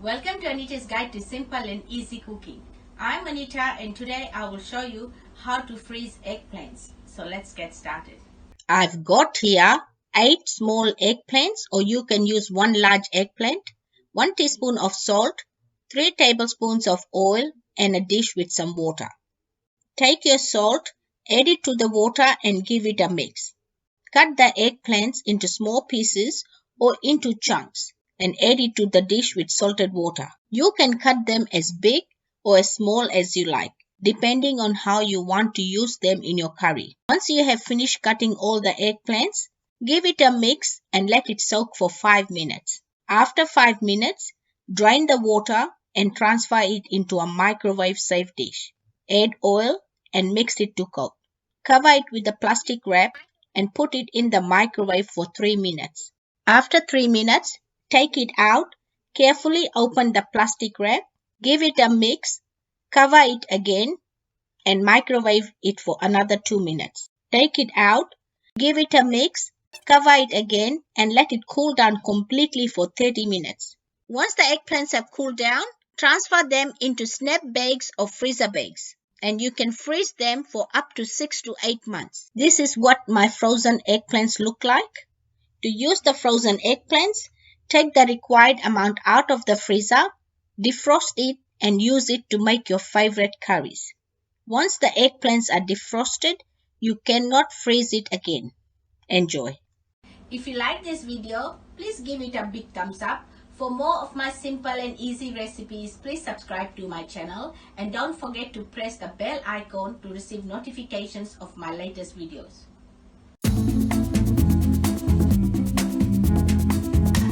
Welcome to Anita's Guide to Simple and Easy Cooking. I'm Anita and today I will show you how to freeze eggplants. So let's get started. I've got here 8 small eggplants, or you can use 1 large eggplant, 1 teaspoon of salt, 3 tablespoons of oil and a dish with some water. Take your salt, add it to the water and give it a mix. Cut the eggplants into small pieces or into chunks and add it to the dish with salted water. You can cut them as big or as small as you like, depending on how you want to use them in your curry. Once you have finished cutting all the eggplants, give it a mix and let it soak for 5 minutes. After 5 minutes, drain the water and transfer it into a microwave-safe dish. Add oil and mix it to cook. Cover it with a plastic wrap and put it in the microwave for 3 minutes. After 3 minutes, take it out, carefully open the plastic wrap, give it a mix, cover it again and microwave it for another 2 minutes. Take it out, give it a mix, cover it again and let it cool down completely for 30 minutes. Once the eggplants have cooled down, transfer them into snap bags or freezer bags, and you can freeze them for up to 6 to 8 months. This is what my frozen eggplants look like. To use the frozen eggplants, take the required amount out of the freezer, defrost it and use it to make your favorite curries. Once the eggplants are defrosted, you cannot freeze it again. Enjoy. If you like this video, please give it a big thumbs up. For more of my simple and easy recipes, please subscribe to my channel and don't forget to press the bell icon to receive notifications of my latest videos.